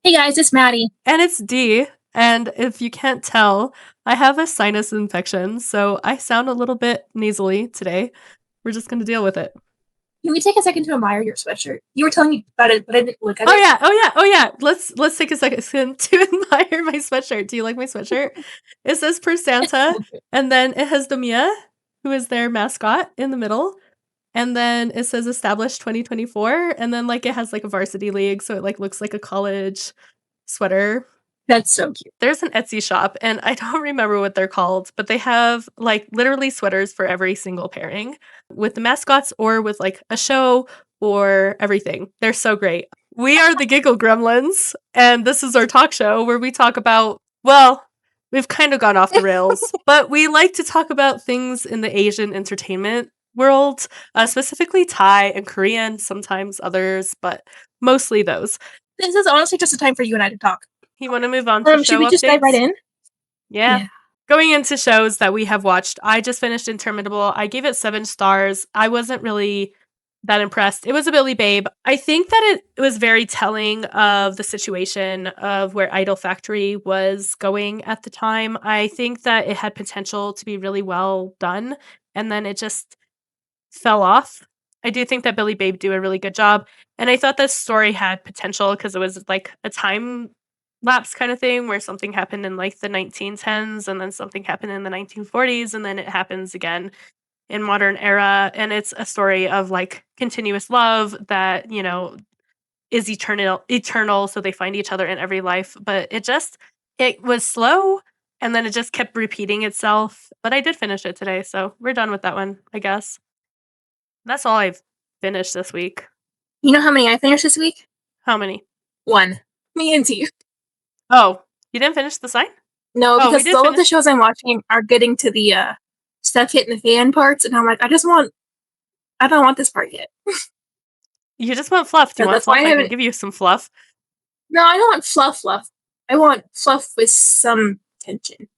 Hey guys, it's Maddie. And it's D. And if you can't tell, I have a sinus infection, so I sound a little bit nasally today. We're just going to deal with it. Can we take a second to admire your sweatshirt? You were telling me about it, but I didn't look at Oh it. yeah, oh yeah, oh yeah. Let's take a second to admire my sweatshirt. Do you like my sweatshirt? It says per Santa, and then it has the Mia, who is their mascot, in the middle. And then it says established 2024, and then like it has like a varsity league, so it like looks like a college sweater. That's so cute. There's an Etsy shop, and I don't remember what they're called, but they have like literally sweaters for every single pairing with the mascots or with like a show or everything. They're so great. We are the Giggle Gremlins, and this is our talk show where we talk about, well, we've kind of gone off the rails, but we like to talk about things in the Asian entertainment world, specifically Thai and Korean, sometimes others, but mostly those. This is honestly just a time for you and I to talk. You want to move on to Should show we just dive right updates? in? Yeah. Going into shows that we have watched, I just finished Interminable. I gave it 7 stars. I wasn't really that impressed. It was a Billy Babe. I think that it was very telling of the situation of where Idol Factory was going at the time. I think that it had potential to be really well done, and then it just fell off. I do think that Billy Babe do a really good job, and I thought this story had potential because it was like a time lapse kind of thing where something happened in like the 1910s and then something happened in the 1940s and then it happens again in modern era, and it's a story of like continuous love that, is eternal, so they find each other in every life, but it was slow and then it just kept repeating itself. But I did finish it today, so we're done with that one, I guess. That's all I've finished this week. You know how many I finished this week? How many? 1. Me and you. Oh, you didn't finish the sign? No, Oh, we because did all of the finish. shows I'm watching are getting to the stuff hitting the fan parts, and I'm like, I don't want this part yet. You just want fluff. Do you So want that's why fluff? I I can haven't. give you some fluff. No, I don't want fluff. I want fluff with some tension,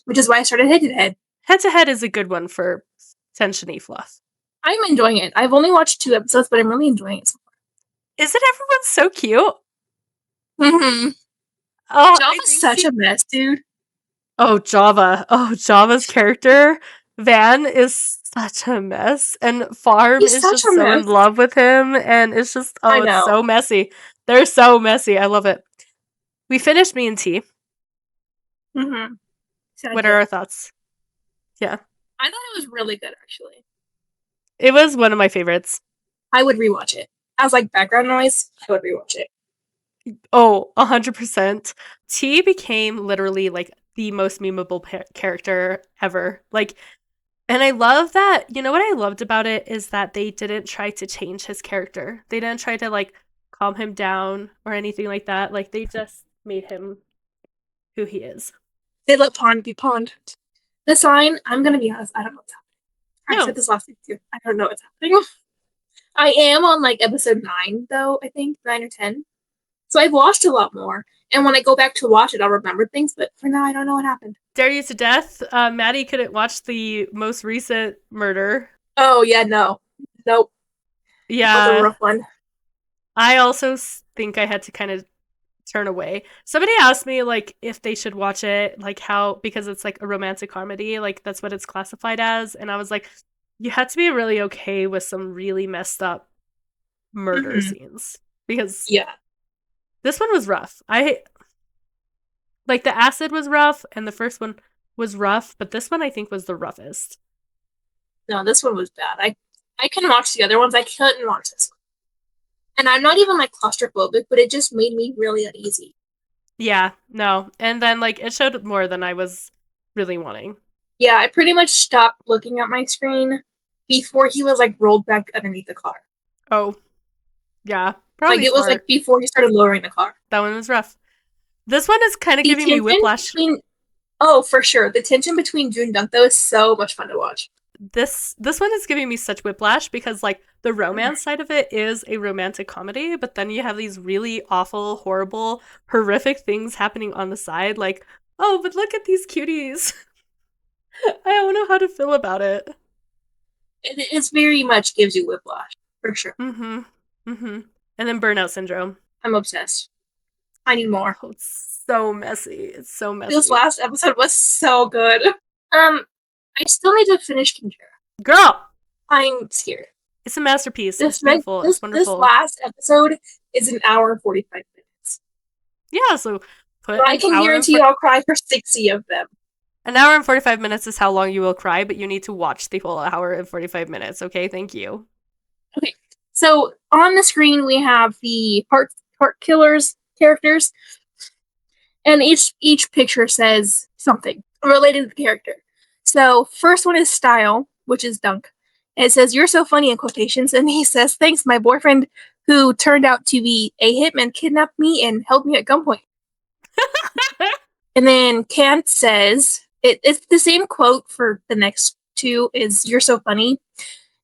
which is why I started Head to Head. Head to Head is a good one for tensiony fluff. I'm enjoying it. I've only watched 2 episodes, but I'm really enjoying it so Isn't everyone so cute? Mm-hmm. Oh, Java's such a mess, dude. Oh, Java. Oh, Java's character, Van, is such a mess. And Farm He's is such a just so in mess. love with him. And it's just, I oh, it's know. so messy. They're so messy. I love it. We finished Me and T. Mm-hmm. What are our thoughts? Yeah. I thought it was really good, actually. It was one of my favorites. I would rewatch it. As like background noise, I would rewatch it. Oh, 100%. T became literally like the most memeable character ever. Like, and I love that. You know what I loved about it is that they didn't try to change his character. They didn't try to like calm him down or anything like that. Like, they just made him who he is. They let Pond be Pond. The sign, I'm gonna be honest, I don't know what's happening. No. I said this last week too. I don't know what's happening. I am on like episode 9 though, I think, 9 or 10. So I've watched a lot more. And when I go back to watch it, I'll remember things, but for now I don't know what happened. Dare You to Death. Maddie couldn't watch the most recent murder. Oh yeah, no. Nope. Yeah. That was a rough one. I also think I had to kind of turn away. Somebody asked me like if they should watch it, like how, because it's like a romantic comedy, like that's what it's classified as, and I was like, you had to be really okay with some really messed up murder scenes, because this one was rough. I like the acid was rough and the first one was rough, but this one I think was the roughest. No, this one was bad. I can watch the other ones. I couldn't watch this one. And I'm not even like claustrophobic, but it just made me really uneasy. Yeah, no. And then like it showed more than I was really wanting. Yeah, I pretty much stopped looking at my screen before he was like rolled back underneath the car. Oh, yeah. Probably like it was like before he started lowering the car. That one was rough. This one is kind of giving me whiplash. Oh, for sure. The tension between June and Dunk, though, is so much fun to watch. This one is giving me such whiplash because like the romance side of it is a romantic comedy, but then you have these really awful, horrible, horrific things happening on the side. Like, oh, but look at these cuties. I don't know how to feel about it. It's very much gives you whiplash, for sure. And then burnout syndrome. I'm obsessed. I need more. Oh, it's so messy. It's so messy. This last episode was so good. I still need to finish Kinjira. Girl! I'm scared. It's a masterpiece. It's beautiful. It's wonderful. This last episode is an hour and 45 minutes. Yeah, so I can guarantee I'll cry for 60 of them. An hour and 45 minutes is how long you will cry, but you need to watch the whole hour and 45 minutes, okay? Thank you. Okay, so on the screen we have the part killers characters, and each picture says something related to the character. So first one is Style, which is Dunk. And it says, "You're so funny," in quotations, and he says, "Thanks, my boyfriend, who turned out to be a hitman, kidnapped me and held me at gunpoint." And then Kant says, it's the same quote for the next two, is "You're so funny."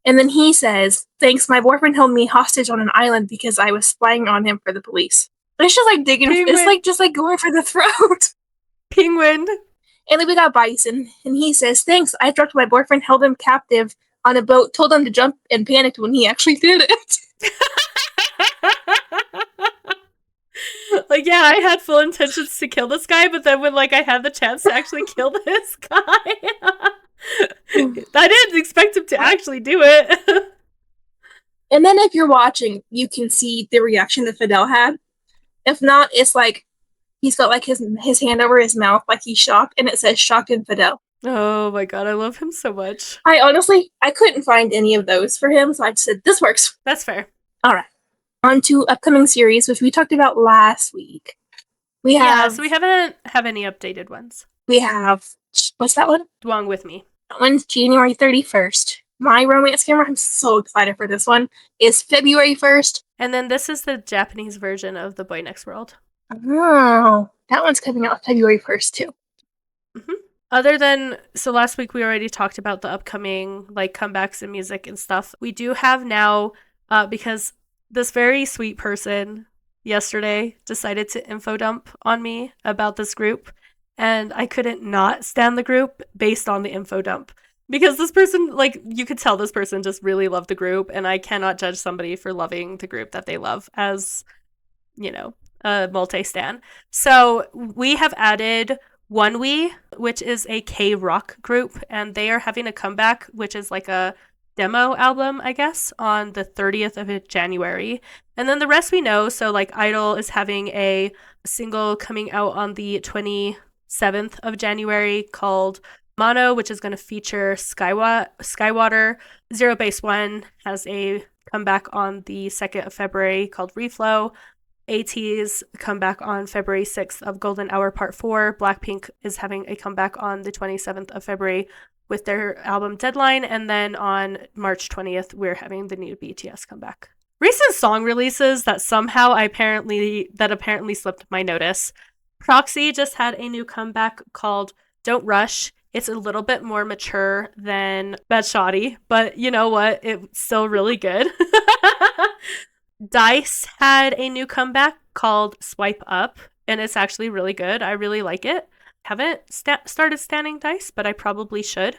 And then he says, "Thanks, my boyfriend held me hostage on an island because I was spying on him for the police." And it's just like digging, Penguin. It's like just like going for the throat. Penguin. And then we got Bison, and he says, "Thanks, I drugged my boyfriend, held him captive on a boat, told him to jump, and panicked when he actually did it." Like, yeah, I had full intentions to kill this guy, but then when, like, I had the chance to actually kill this guy, I didn't expect him to actually do it. And then if you're watching, you can see the reaction that Fidel had. If not, it's like he's got like his hand over his mouth, like he's shocked, and it says "shocked in Fidel." Oh my god, I love him so much. I couldn't find any of those for him, so I just said, this works. That's fair. Alright. On to upcoming series, which we talked about last week. So we haven't have any updated ones. We have, what's that one? Dwang with Me. That one's January 31st. My Romance Camera, I'm so excited for this one, is February 1st. And then this is the Japanese version of The Boy Next World. Oh, that one's coming out February 1st too. Mm-hmm. So last week we already talked about the upcoming like comebacks in music and stuff. We do have now, because this very sweet person yesterday decided to info dump on me about this group, and I couldn't not stand the group based on the info dump. Because this person, like, you could tell this person just really loved the group, and I cannot judge somebody for loving the group that they love as, you know, a multi-stan. So we have added OneWe, which is a K-rock group, and they are having a comeback, which is like a demo album, I guess, on the 30th of January. And then the rest we know, so like Idol is having a single coming out on the 27th of January called Mono, which is going to feature Skywater. Zero Base One has a comeback on the 2nd of February called Reflow. AT's comeback on February 6th of Golden Hour Part 4. Blackpink is having a comeback on the 27th of February with their album Deadline. And then on March 20th, we're having the new BTS comeback. Recent song releases that somehow apparently slipped my notice. Proxy just had a new comeback called Don't Rush. It's a little bit more mature than Bad Shoddy, but you know what? It's still really good. Dice had a new comeback called Swipe Up, and it's actually really good. I really like it. Haven't started standing Dice, but I probably should.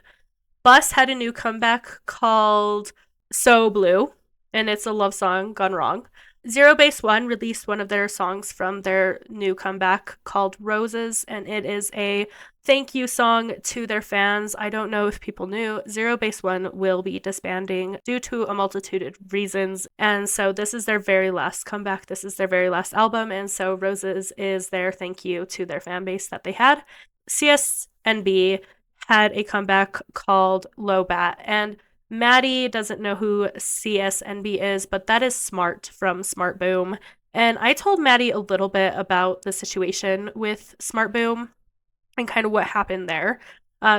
Bus had a new comeback called So Blue, and it's a love song gone wrong. Zero Base One released one of their songs from their new comeback called Roses, and it is a thank you song to their fans. I don't know if people knew, Zero Base One will be disbanding due to a multitude of reasons, and so this is their very last comeback. This is their very last album, and so Roses is their thank you to their fan base that they had. CSNB had a comeback called Low Bat, and Maddie doesn't know who CSNB is, but that is Smart from Smart Boom. And I told Maddie a little bit about the situation with Smart Boom and kind of what happened there.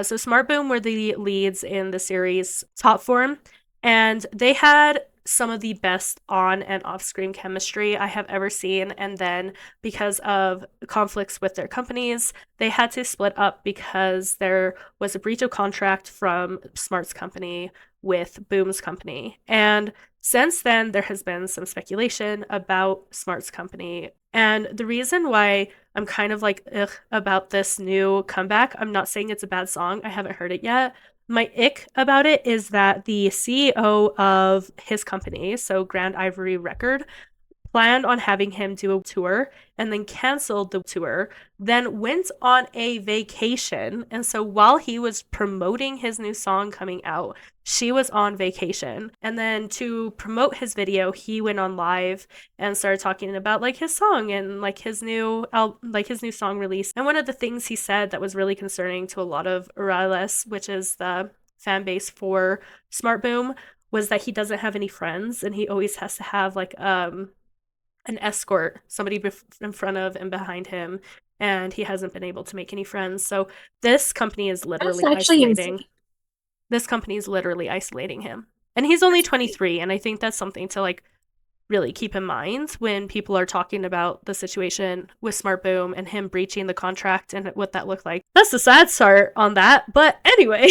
So Smart Boom were the leads in the series Top Form, and they had some of the best on and off-screen chemistry I have ever seen, and then because of conflicts with their companies, they had to split up because there was a breach of contract from Smart's company with Boom's company. And since then, there has been some speculation about Smart's company. And the reason why I'm kind of like ugh about this new comeback, I'm not saying it's a bad song, I haven't heard it yet. My ick about it is that the CEO of his company, so Grand Ivory Record, planned on having him do a tour and then canceled the tour, then went on a vacation. And so while he was promoting his new song coming out, she was on vacation. And then to promote his video, he went on live and started talking about like his song and like his new song release. And one of the things he said that was really concerning to a lot of Urales, which is the fan base for Smart Boom, was that he doesn't have any friends and he always has to have like an escort, somebody in front of and behind him, and he hasn't been able to make any friends. So this company is literally isolating. This company is literally isolating him. And he's only 23, and I think that's something to like really keep in mind when people are talking about the situation with Smart Boom and him breaching the contract and what that looked like. That's the sad start on that. But anyway,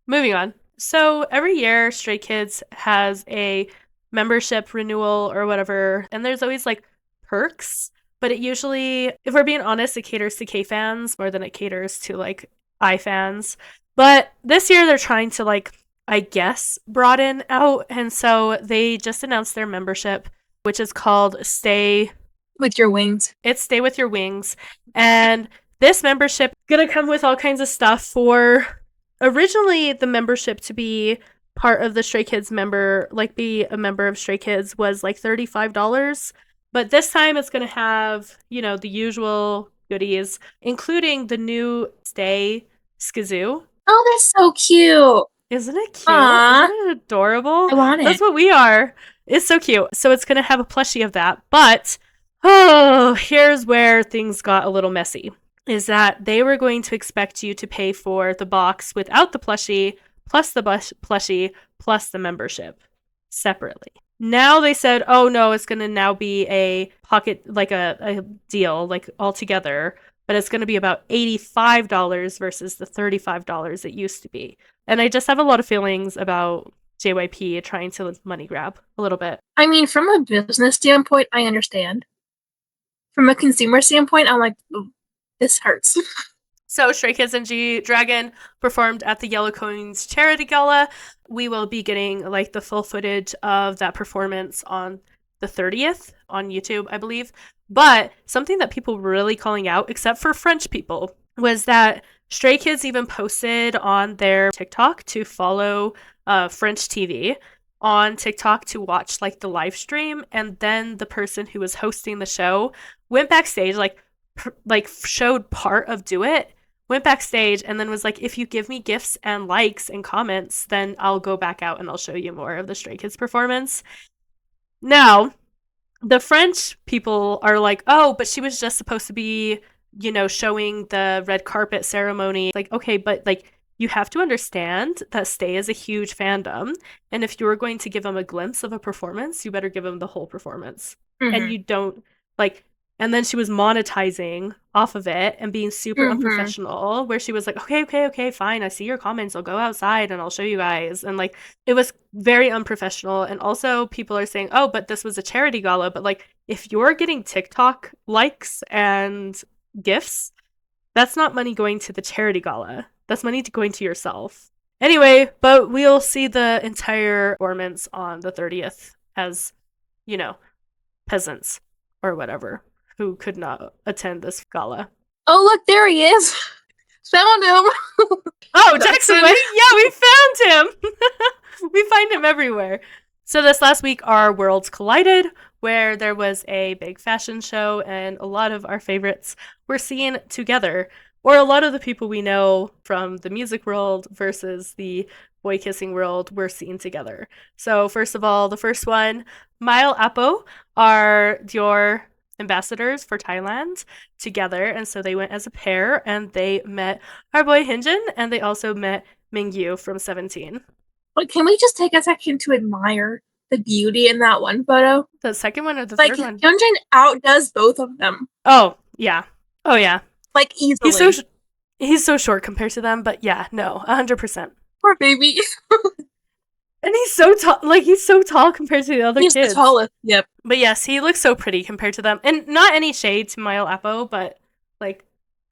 moving on. So every year, Stray Kids has a membership renewal or whatever, and there's always like perks, but it usually, if we're being honest, it caters to K fans more than it caters to like I fans. But this year they're trying to like, I guess, broaden out, and so they just announced their membership, which is called Stay With Your Wings. It's Stay With Your Wings. And this membership is gonna come with all kinds of stuff. For originally the membership to be part of the Stray Kids be a member of Stray Kids was like $35. But this time it's gonna have, the usual goodies, including the new Stay Skazoo. Oh, that's so cute. Isn't it cute? Aww. Isn't it adorable? I want it. That's what we are. It's so cute. So it's going to have a plushie of that. But, here's where things got a little messy. Is that they were going to expect you to pay for the box without the plushie, plus the plushie, plus the membership separately. Now they said, oh no, it's going to now be a pocket, like a deal, like all together. But it's going to be about $85 versus the $35 it used to be. And I just have a lot of feelings about JYP trying to money grab a little bit. I mean, from a business standpoint, I understand. From a consumer standpoint, I'm like, this hurts. So Stray Kids and G-Dragon performed at the Yellow Coins Charity Gala. We will be getting like the full footage of that performance on the 30th on YouTube, I believe. But something that people were really calling out, except for French people, was that Stray Kids even posted on their TikTok to follow French TV on TikTok to watch like the live stream, and then the person who was hosting the show went backstage, showed part of Do It, went backstage, and then was like, if you give me gifts and likes and comments, then I'll go back out and I'll show you more of the Stray Kids performance. Now, the French people are like, oh, but she was just supposed to be, showing the red carpet ceremony. Like, okay, but like, you have to understand that Stay is a huge fandom. And if you were going to give them a glimpse of a performance, you better give them the whole performance. Mm-hmm. And you don't, and then she was monetizing off of it and being super unprofessional, where she was like, okay, fine. I see your comments. I'll go outside and I'll show you guys. And it was very unprofessional. And also people are saying, oh, but this was a charity gala. But if you're getting TikTok likes and gifts, that's not money going to the charity gala. That's money going to yourself. Anyway, but we'll see the entire performance on the 30th as, peasants or whatever who could not attend this gala. Oh, look, there he is. Found him. Oh, Jackson Wade? Yeah, we found him. We find him everywhere. So this last week, our worlds collided, where there was a big fashion show and a lot of our favorites were seen together, or a lot of the people we know from the music world versus the boy kissing world were seen together. So first of all, the first one, Mile Apo are your ambassadors for Thailand together, and so they went as a pair and they met our boy Hyunjin, and they also met Mingyu from 17. But can we just take a second to admire the beauty in that one photo? The second one or the third one? Hyunjin outdoes both of them. Oh yeah. Easily. He's so short compared to them, but yeah, no, 100%. Poor baby. And he's so tall. He's so tall compared to the other kids. He's the tallest. Yep. But yes, he looks so pretty compared to them. And not any shade to Mile Apo, but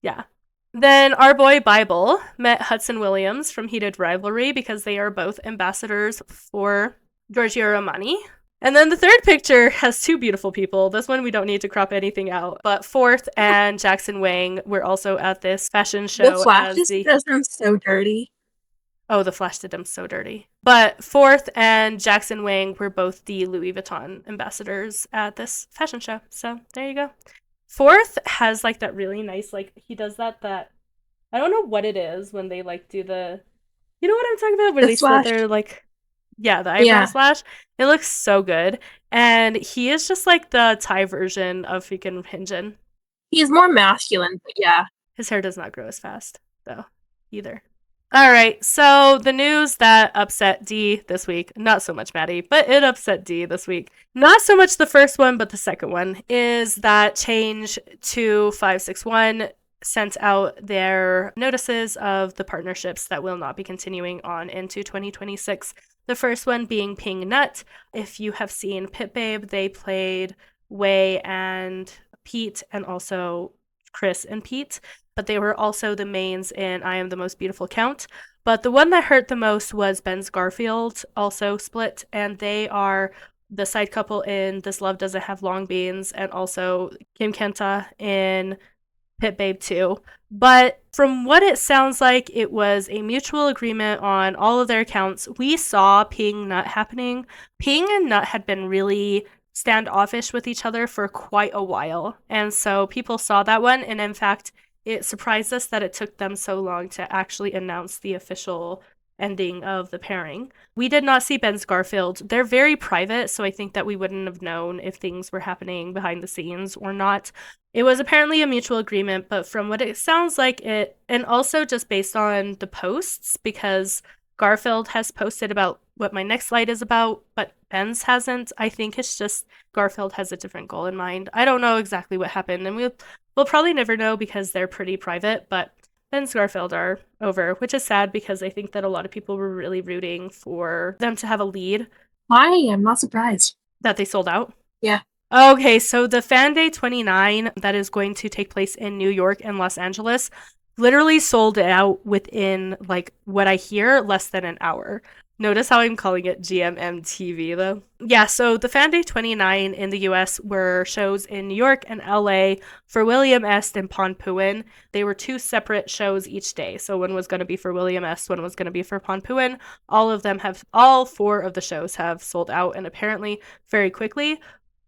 yeah. Then our boy Bible met Hudson Williams from Heated Rivalry because they are both ambassadors for Giorgio Armani. And then the third picture has two beautiful people. This one we don't need to crop anything out. But Fourth and Jackson Wang were also at this fashion show. The Flash just does them so dirty. Oh, the Flash did them so dirty. But Fourth and Jackson Wang were both the Louis Vuitton ambassadors at this fashion show. So there you go. Fourth has like that really nice, like he does that I don't know what it is when they like do the, you know what I'm talking about? Where they split their like, yeah, the eyebrow slash. It looks so good. And he is just like the Thai version of freaking Hyunjin. He's more masculine, but yeah. His hair does not grow as fast, though, either. All right, so the news that upset D this week, not so much Maddie, but it upset D this week. Not so much the first one, but the second one is that Change 2561 sent out their notices of the partnerships that will not be continuing on into 2026. The first one being Ping Nut. If you have seen Pit Babe, they played Wei and Pete and also Chris and Pete, but they were also the mains in I Am the Most Beautiful Count. But the one that hurt the most was Ben's Garfield, also split, and they are the side couple in This Love Doesn't Have Long Beans, and also Kim Kenta in Pit Babe 2. But from what it sounds like, it was a mutual agreement on all of their accounts. We saw Ping Nut happening. Ping and Nut had been really standoffish with each other for quite a while. And so people saw that one. And in fact, it surprised us that it took them so long to actually announce the official ending of the pairing. We did not see Ben's Garfield. They're very private, so I think that we wouldn't have known if things were happening behind the scenes or not. It was apparently a mutual agreement, but from what it sounds like, and also just based on the posts, because Garfield has posted about what my next slide is about, but Ben's hasn't. I think it's just Garfield has a different goal in mind. I don't know exactly what happened, and we'll probably never know because they're pretty private, but Ben's Garfield are over, which is sad because I think that a lot of people were really rooting for them to have a lead. I am not surprised. That they sold out? Yeah. Okay, so the Fan Day 29 that is going to take place in New York and Los Angeles literally sold out within, like, what I hear, less than an hour. Notice how I'm calling it GMMTV, though. Yeah, so the Fan Day 29 in the US were shows in New York and LA for William Est and Pon Puin. They were two separate shows each day. So one was going to be for William Est, one was going to be for Pon Puin. All four of the shows have sold out, and apparently very quickly.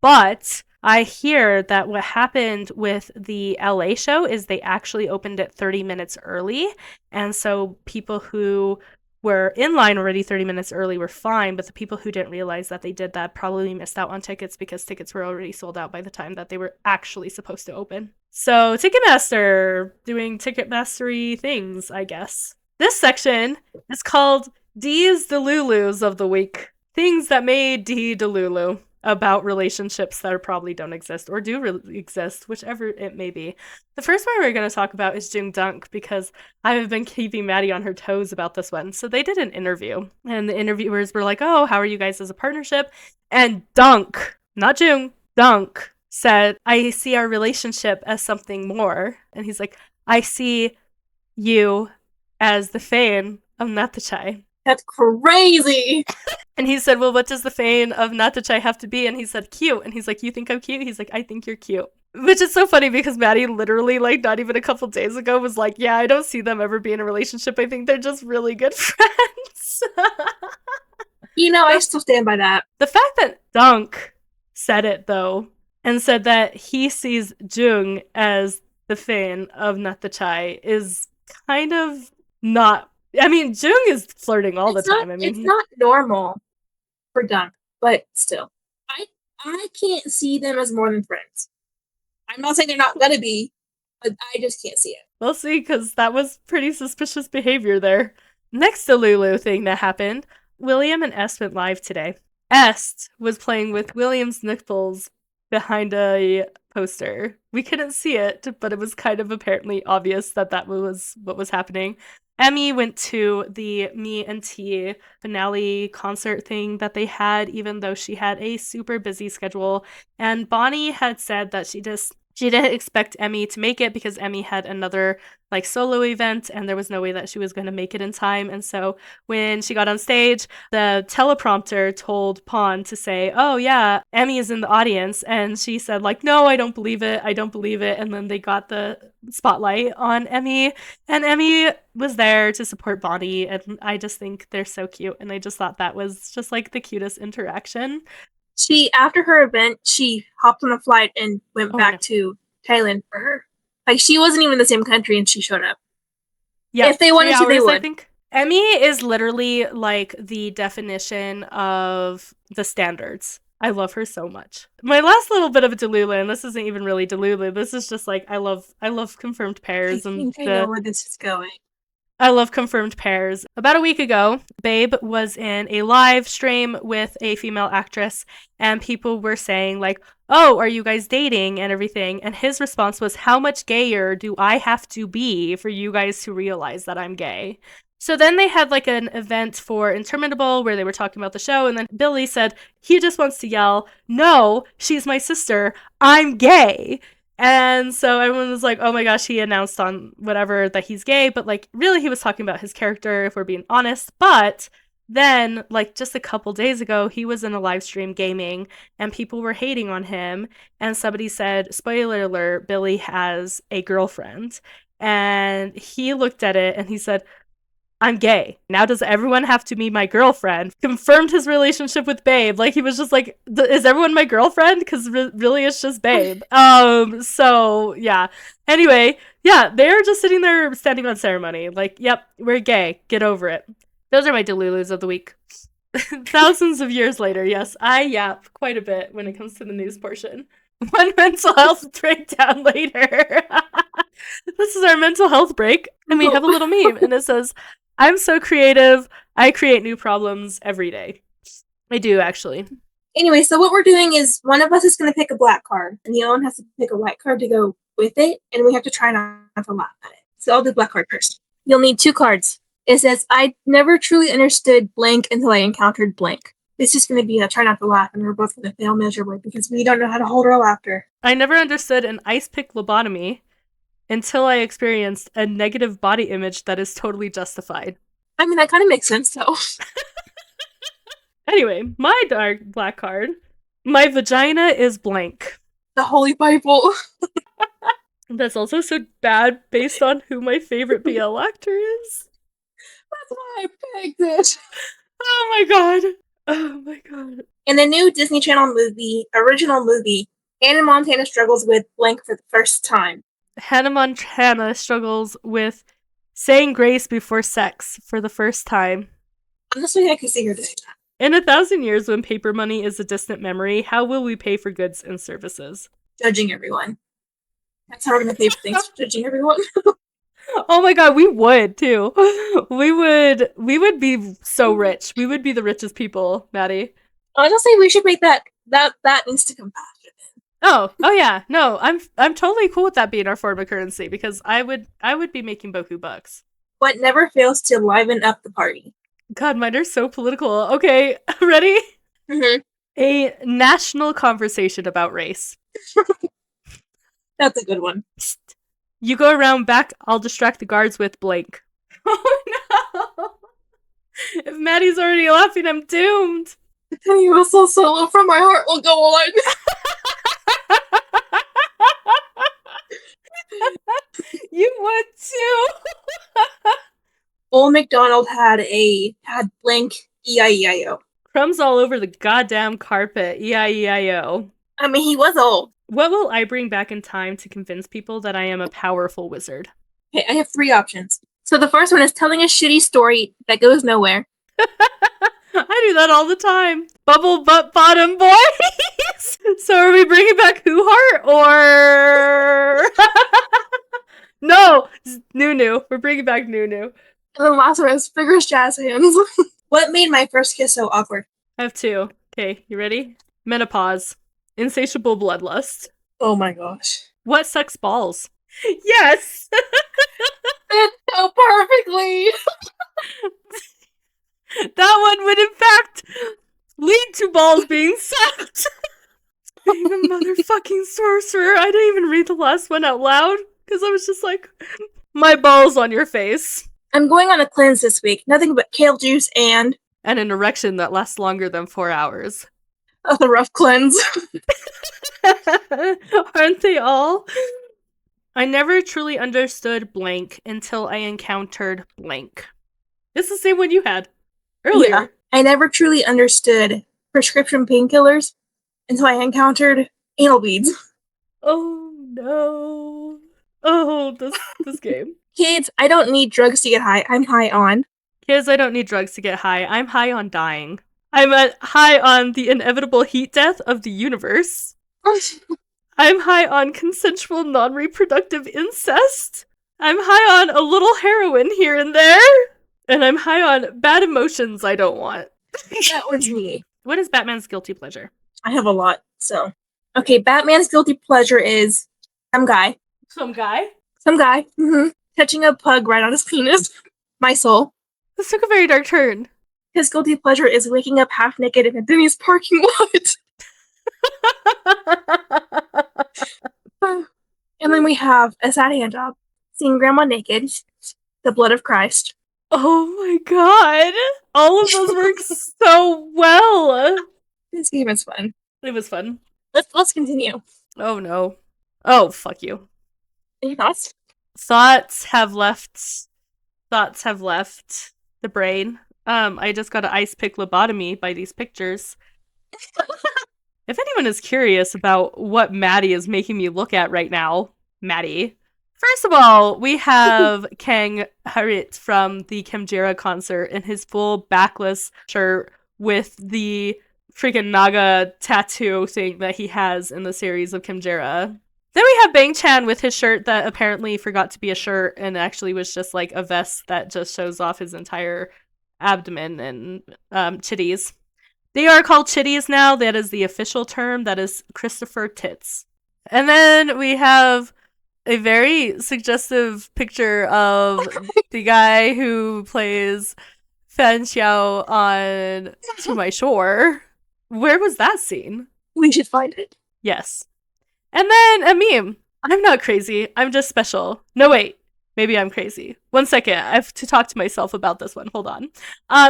But I hear that what happened with the LA show is they actually opened it 30 minutes early. And so people who were in line already 30 minutes early were fine, but the people who didn't realize that they did that probably missed out on tickets because tickets were already sold out by the time that they were actually supposed to open. So Ticketmaster doing Ticketmastery things, I guess. This section is called D's Delulus of the Week. Things that made D delulu about relationships that probably don't exist or do exist, whichever it may be. The first one we're going to talk about is Jung Dunk, because I have been keeping Maddie on her toes about this one. So they did an interview, and the interviewers were like, oh, how are you guys as a partnership? And Dunk, not Jung, Dunk said, I see our relationship as something more. And he's like, I see you as the fan of Natachai. That's crazy. And he said, well, what does the fan of Natachai have to be? And he said, cute. And he's like, you think I'm cute? He's like, I think you're cute. Which is so funny because Maddie literally, like, not even a couple days ago was like, yeah, I don't see them ever be in a relationship. I think they're just really good friends. You know, I still stand by that. The fact that Dunk said it, though, and said that he sees Jung as the fan of Natachai is kind of not. I mean, Jung is flirting all the time. I mean, it's not normal for Dunk, but still, I can't see them as more than friends. I'm not saying they're not gonna be, but I just can't see it. We'll see, because that was pretty suspicious behavior there. Next Delulu thing that happened, William and Est went live today. Est was playing with William's nipples behind a poster. We couldn't see it, but it was kind of apparently obvious that was what was happening. Emmy went to the Me and T finale concert thing that they had, even though she had a super busy schedule. And Bonnie had said that she just She didn't expect Emmy to make it because Emmy had another like solo event and there was no way that she was going to make it in time. And so when she got on stage, the teleprompter told Pawn to say, "Oh yeah, Emmy is in the audience." And she said like, "No, I don't believe it. I don't believe it." And then they got the spotlight on Emmy, and Emmy was there to support Bonnie. And I just think they're so cute. And I just thought that was just like the cutest interaction. After her event, she hopped on a flight and went back to Thailand for her. Like, she wasn't even in the same country and she showed up. Yeah, if they wanted to, they would. I think. Emmy is literally like the definition of the standards. I love her so much. My last little bit of a delulu, and this isn't even really delulu. This is just like I love confirmed pairs. I think I know where this is going. I love confirmed pairs. About a week ago, Babe was in a live stream with a female actress, and people were saying like, "Oh, are you guys dating?" and everything. And his response was, "How much gayer do I have to be for you guys to realize that I'm gay?" So then they had like an event for Interminable where they were talking about the show, and then Billy said he just wants to yell, "No, she's my sister. I'm gay." And so everyone was like, "Oh my gosh," he announced on whatever that he's gay, but like really he was talking about his character, if we're being honest. But then like just a couple days ago, he was in a live stream gaming and people were hating on him, and somebody said, spoiler alert, Billy has a girlfriend. And he looked at it and he said, "I'm gay. Now does everyone have to be my girlfriend?" Confirmed his relationship with Babe. Like, he was just like, is everyone my girlfriend? Because really it's just Babe. So, yeah. Anyway, yeah, they're just sitting there standing on ceremony. Like, yep, we're gay. Get over it. Those are my delulus of the week. Thousands of years later, yes, I yap quite a bit when it comes to the news portion. One mental health breakdown later. This is our mental health break, and we have a little meme, and it says, "I'm so creative, I create new problems every day." I do, actually. Anyway, so what we're doing is one of us is going to pick a black card, and the other one has to pick a white card to go with it, and we have to try not to laugh at it. So I'll do black card first. You'll need 2 cards. It says, "I never truly understood blank until I encountered blank." This is going to be a try not to laugh, and we're both going to fail miserably because we don't know how to hold our laughter. "I never understood an ice pick lobotomy until I experienced a negative body image that is totally justified." I mean, that kind of makes sense, though. Anyway, my black card. "My vagina is blank." The Holy Bible. That's also so bad based on who my favorite BL actor is. That's why I picked it. Oh my god. Oh my god. In the new Disney Channel original movie, Hannah Montana struggles with blank for the first time. Hannah Montana struggles with saying grace before sex for the first time. Honestly, I could see her doing that. "In 1,000 years, when paper money is a distant memory, how will we pay for goods and services?" Judging everyone. That's how we're going to pay for things, judging everyone. Oh my god, we would too. We would be so rich. We would be the richest people, Maddie. Honestly, we should make that needs to come back. Oh yeah. No, I'm totally cool with that being our form of currency because I would be making boku bucks. What never fails to liven up the party? God, mine are so political. Okay, ready? Mm-hmm. A national conversation about race. That's a good one. Psst. "You go around back, I'll distract the guards with blank." Oh no! If Maddie's already laughing, I'm doomed. "I tell you, a soul solo from my heart will go on." You would too. Old MacDonald had blank E-I-E-I-O. Crumbs all over the goddamn carpet. E-I-E-I-O. I mean, he was old. What will I bring back in time to convince people that I am a powerful wizard? Okay, I have 3 options. So the first one is telling a shitty story that goes nowhere. I do that all the time. Bubble butt bottom boys. So are we bringing back Who Heart or no? Nunu. We're bringing back Nunu. And then the last one is vigorous jazz hands. What made my first kiss so awkward? I have 2. Okay, you ready? Menopause. Insatiable bloodlust. Oh my gosh. What sucks balls? Yes! It's so perfectly! That one would in fact lead to balls being sucked. Being a motherfucking sorcerer. I didn't even read the last one out loud because I was just like, my balls on your face. I'm going on a cleanse this week. Nothing but kale juice and an erection that lasts longer than 4 hours. a rough cleanse. Aren't they all? I never truly understood blank until I encountered blank. It's the same one you had earlier. Yeah. I never truly understood prescription painkillers until I encountered anal beads. Oh no. Oh, this game. Kids, I don't need drugs to get high. I'm high on. Kids, I don't need drugs to get high. I'm high on dying. I'm high on the inevitable heat death of the universe. I'm high on consensual non-reproductive incest. I'm high on a little heroin here and there. And I'm high on bad emotions I don't want. That was me. What is Batman's guilty pleasure? I have a lot, so. Okay, Batman's guilty pleasure is some guy. Some guy? Some guy. Mm-hmm. Touching a pug right on his penis. My soul. This took a very dark turn. His guilty pleasure is waking up half naked in a Denny's parking lot. And then we have a sad hand job. Seeing grandma naked. The blood of Christ. Oh my god. All of those work so well. This game is fun. It was fun. Let's continue. Oh no. Oh, fuck you. Any thoughts? Thoughts have left the brain. I just got an ice pick lobotomy by these pictures. If anyone is curious about what Maddie is making me look at right now, Maddie. First of all, we have Kang Harit from the Kimjira concert in his full backless shirt with the freaking Naga tattoo thing that he has in the series of Kimjira. Then we have Bang Chan with his shirt that apparently forgot to be a shirt and actually was just like a vest that just shows off his entire abdomen and chitties. They are called chitties now. That is the official term. That is Christopher Tits. And then we have a very suggestive picture of the guy who plays Fan Xiao on To My Shore. Where was that scene? We should find it. Yes. And then a meme. I'm not crazy. I'm just special. No, wait. Maybe I'm crazy. 1 second. I have to talk to myself about this one. Hold on.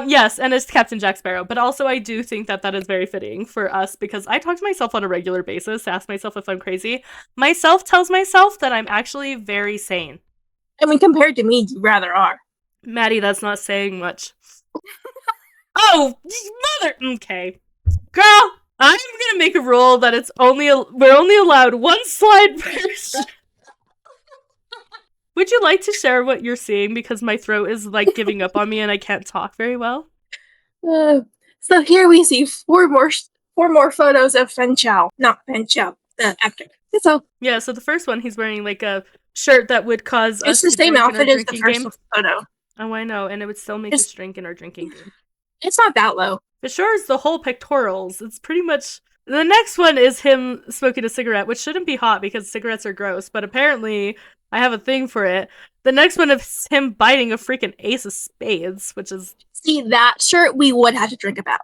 Yes, and it's Captain Jack Sparrow. But also I do think that that is very fitting for us because I talk to myself on a regular basis, ask myself if I'm crazy. Myself tells myself that I'm actually very sane. I mean, compared to me, you rather are. Maddie, that's not saying much. Oh, mother. Okay. Girl, I'm gonna make a rule that we're only allowed one slide per. Would you like to share what you're seeing? Because my throat is like giving up on me and I can't talk very well. So here we see four more photos of Fen Chao. Not Fen Chao, the actor. So yeah, so the first one he's wearing like a shirt that would cause it's us the to same drink in our outfit as the drinking first game. photo. Oh, I know, and it would still make us drink in our drinking game. It's not that low. It sure is the whole pectorals. It's pretty much. The next one is him smoking a cigarette, which shouldn't be hot because cigarettes are gross, but apparently I have a thing for it. The next one is him biting a freaking ace of spades, which is... See, that shirt we would have to drink about.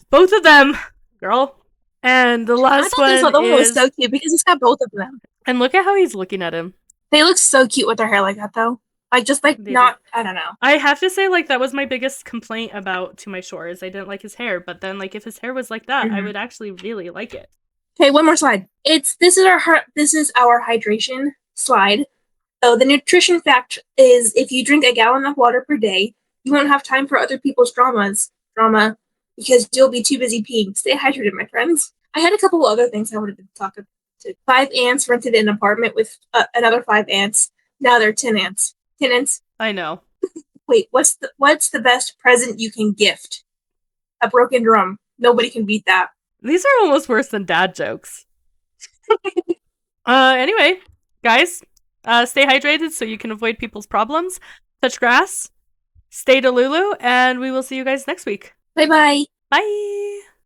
Both of them, girl. And the last one this other one was is... so cute because it's got both of them. And look at how he's looking at him. They look so cute with their hair like that, though. Like, just like, They not, do. I don't know. I have to say, like, that was my biggest complaint about To My Shore, is I didn't like his hair. But then, like, if his hair was like that, I would actually really like it. Okay, one more slide. This is our hydration slide. So the nutrition fact is if you drink a gallon of water per day, you won't have time for other people's drama because you'll be too busy peeing. Stay hydrated, my friends. I had a couple of other things I wanted to talk about. 5 ants rented an apartment with another 5 ants. Now they're 10 ants. 10 ants. I know. Wait, what's the best present you can gift? A broken drum. Nobody can beat that. These are almost worse than dad jokes. Anyway, guys, stay hydrated so you can avoid people's problems. Touch grass. Stay delulu, and we will see you guys next week. Bye-bye. Bye.